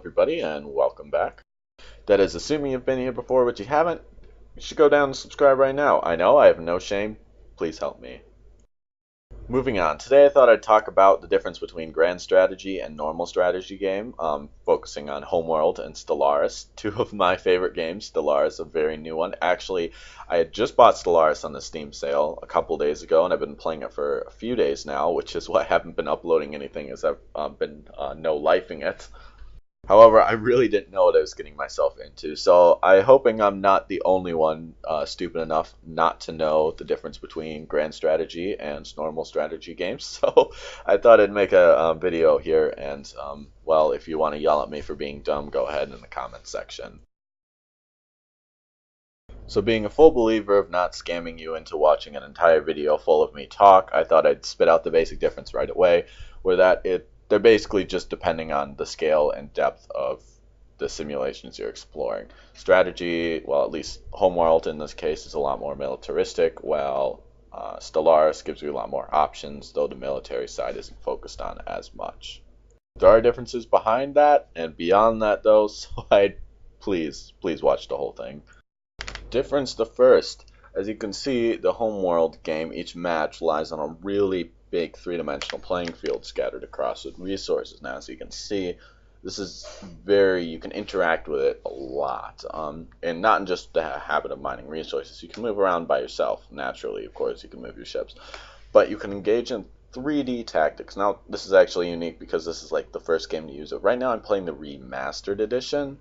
everybody, and welcome back. That is assuming you've been here before, but you haven't. You should go down and subscribe right now. I know, I have no shame. Please help me. Moving on. Today I thought I'd talk about the difference between grand strategy and normal strategy game, focusing on Homeworld and Stellaris, two of my favorite games. Stellaris, a very new one. Actually, I had just bought Stellaris on the Steam sale a couple days ago, and I've been playing it for a few days now, which is why I haven't been uploading anything as I've been no-lifing it. However, I really didn't know what I was getting myself into, so I'm hoping I'm not the only one stupid enough not to know the difference between grand strategy and normal strategy games. So I thought I'd make a video here, and well, if you want to yell at me for being dumb, go ahead in the comments section. So being a full believer of not scamming you into watching an entire video full of me talk, I thought I'd spit out the basic difference right away, where they're basically just depending on the scale and depth of the simulations you're exploring. Strategy, well, at least Homeworld in this case, is a lot more militaristic, while Stellaris gives you a lot more options, though the military side isn't focused on as much. There are differences behind that and beyond that, though, so please watch the whole thing. Difference the first. As you can see, the Homeworld game, each match lies on a really big three-dimensional playing field scattered across with resources. Now, as you can see, this is you can interact with it a lot, and not in just the habit of mining resources. You can move around by yourself, naturally, of course, you can move your ships, but you can engage in 3D tactics. Now, this is actually unique because this is like the first game to use it. Right now, I'm playing the Remastered Edition,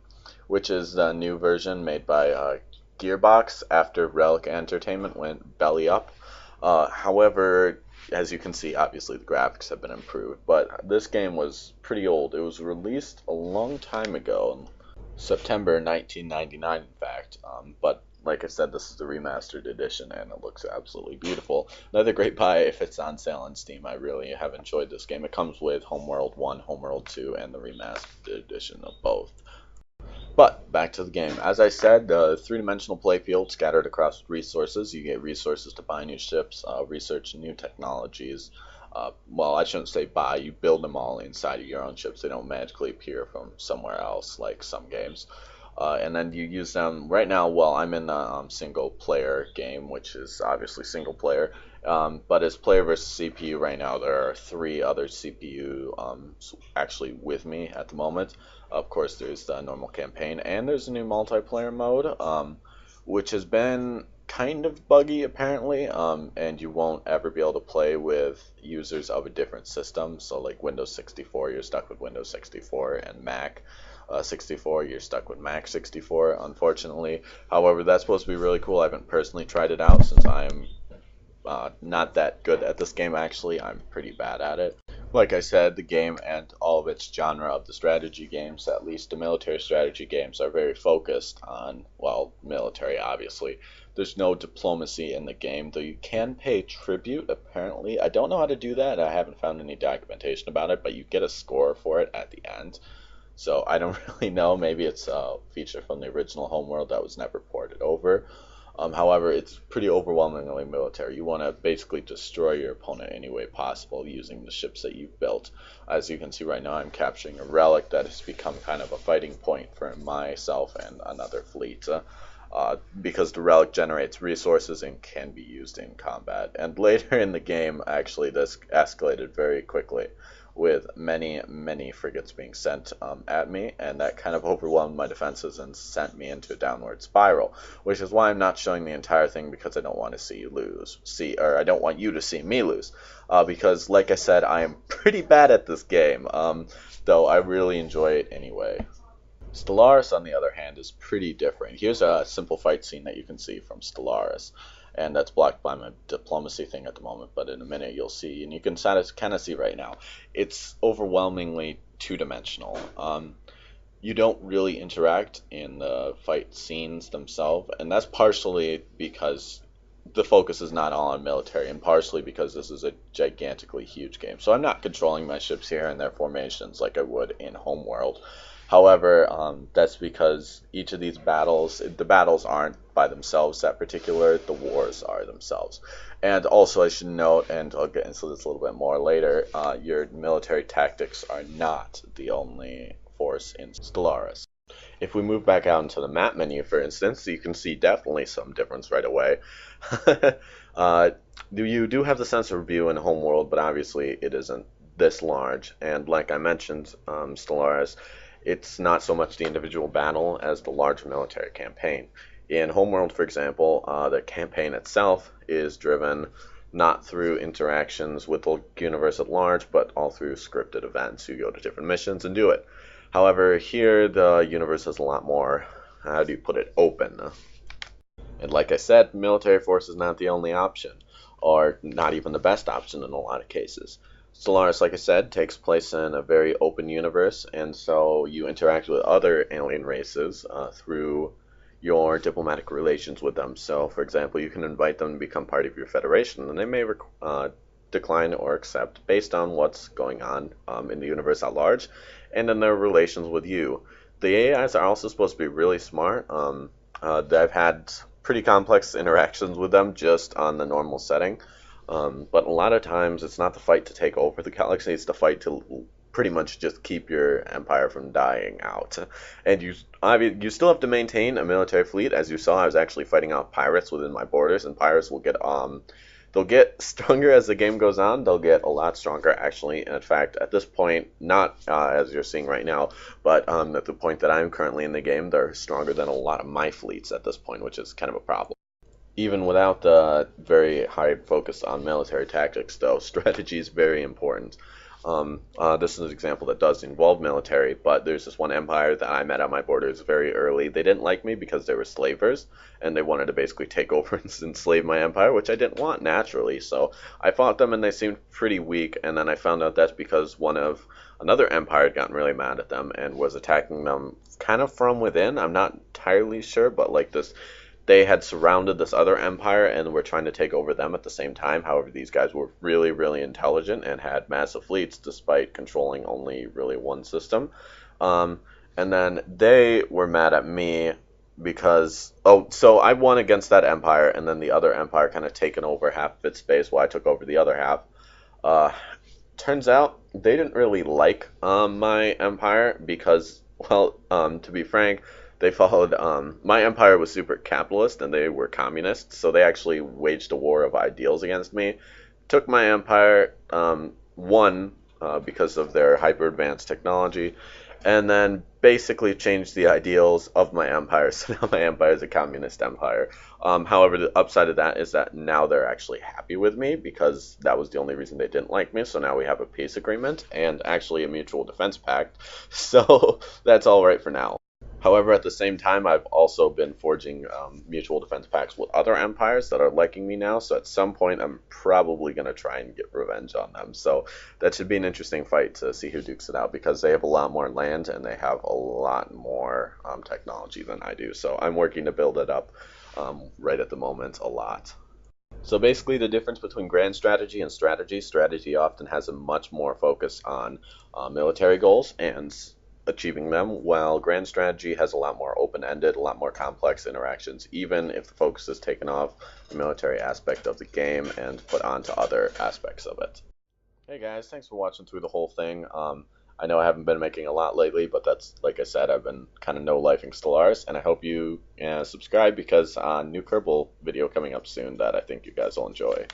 which is the new version made by Gearbox after Relic Entertainment went belly up. However, as you can see, obviously the graphics have been improved, but this game was pretty old. It was released a long time ago, September 1999 in fact, but like I said, this is the remastered edition and it looks absolutely beautiful. Another great buy if it's on sale on Steam. I really have enjoyed this game. It comes with Homeworld 1, Homeworld 2, and the remastered edition of both. But back to the game. As I said, the three-dimensional playfield scattered across resources. You get resources to buy new ships, research new technologies. Well, I shouldn't say buy. You build them all inside of your own ships. They don't magically appear from somewhere else like some games. And then you use them. Right now, well, I'm in a single-player game, which is obviously single-player. But as player versus CPU right now, there are 3 other CPU actually with me at the moment. Of course, there's the normal campaign, and there's a new multiplayer mode, which has been kind of buggy apparently, and you won't ever be able to play with users of a different system. So like Windows 64, you're stuck with Windows 64, and Mac 64, you're stuck with Mac 64, unfortunately. However, that's supposed to be really cool. I haven't personally tried it out since I'm not that good at this game. Actually, I'm pretty bad at it. Like I said, the game and all of its genre of the strategy games, at least the military strategy games, are very focused on, well, military obviously. There's no diplomacy in the game, though you can pay tribute apparently. I don't know how to do that. I haven't found any documentation about it, but you get a score for it at the end. So I don't really know. Maybe it's a feature from the original Homeworld that was never ported over. However, it's pretty overwhelmingly military. You want to basically destroy your opponent any way possible using the ships that you've built. As you can see right now, I'm capturing a relic that has become kind of a fighting point for myself and another fleet. Because the relic generates resources and can be used in combat. And later in the game, actually, this escalated very quickly, with many frigates being sent at me, and that kind of overwhelmed my defenses and sent me into a downward spiral, which is why I'm not showing the entire thing, because I don't want to see you lose. Or I don't want you to see me lose, because like I said, I am pretty bad at this game, though I really enjoy it anyway. Stellaris, on the other hand, is pretty different. Here's a simple fight scene that you can see from Stellaris, and that's blocked by my diplomacy thing at the moment, but in a minute you'll see, and you can kind of see right now, it's overwhelmingly two-dimensional. You don't really interact in the fight scenes themselves, and that's partially because the focus is not all on military, and partially because this is a gigantically huge game. So I'm not controlling my ships here and their formations like I would in Homeworld. However, that's because each of these battles, the battles aren't by themselves that particular, the wars are themselves. And also I should note, and I'll get into this a little bit more later, your military tactics are not the only force in Stellaris. If we move back out into the map menu, for instance, you can see definitely some difference right away. uh, you do have the sensor view in Homeworld, but obviously it isn't this large. And like I mentioned, Stellaris, it's not so much the individual battle as the larger military campaign. In Homeworld, for example, the campaign itself is driven not through interactions with the universe at large, but all through scripted events. You go to different missions and do it. However, here the universe is a lot more, how do you put it, open. And like I said, military force is not the only option, or not even the best option in a lot of cases. Stellaris, like I said, takes place in a very open universe, and so you interact with other alien races through your diplomatic relations with them. So, for example, you can invite them to become part of your federation, and they may decline or accept based on what's going on in the universe at large, and in their relations with you. The AIs are also supposed to be really smart. I've had pretty complex interactions with them just on the normal setting. But a lot of times it's not the fight to take over the galaxy, it's the fight to pretty much just keep your empire from dying out. And you still have to maintain a military fleet. As you saw, I was actually fighting off pirates within my borders, and pirates will get they'll get stronger as the game goes on. They'll get a lot stronger, actually. And in fact, at this point, not as you're seeing right now, but at the point that I'm currently in the game, they're stronger than a lot of my fleets at this point, which is kind of a problem. Even without the very high focus on military tactics, though, strategy is very important. This is an example that does involve military, but there's this one empire that I met on my borders very early. They didn't like me because they were slavers, and they wanted to basically take over and enslave my empire, which I didn't want naturally. So I fought them, and they seemed pretty weak, and then I found out that's because another empire had gotten really mad at them and was attacking them kind of from within. I'm not entirely sure, but like this, they had surrounded this other empire and were trying to take over them at the same time. However, these guys were really, really intelligent and had massive fleets despite controlling only really one system. And then they were mad at me because, so I won against that empire, and then the other empire kind of taken over half of its space while I took over the other half. Turns out they didn't really like my empire because, well, to be frank, they followed, my empire was super capitalist and they were communists, so they actually waged a war of ideals against me. Took my empire, won because of their hyper advanced technology, and then basically changed the ideals of my empire. So now my empire is a communist empire. However, the upside of that is that now they're actually happy with me because that was the only reason they didn't like me. So now we have a peace agreement and actually a mutual defense pact. So that's all right for now. However, at the same time, I've also been forging mutual defense pacts with other empires that are liking me now, so at some point I'm probably going to try and get revenge on them. So that should be an interesting fight to see who dukes it out, because they have a lot more land and they have a lot more technology than I do. So I'm working to build it up right at the moment a lot. So basically the difference between grand strategy and strategy often has a much more focus on military goals and achieving them, while grand strategy has a lot more open-ended, a lot more complex interactions, even if the focus is taken off the military aspect of the game and put onto other aspects of it. Hey guys, thanks for watching through the whole thing. I know I haven't been making a lot lately, but that's, like I said, I've been kind of no-lifing Stellaris, and I hope you subscribe because new Kerbal video coming up soon that I think you guys will enjoy.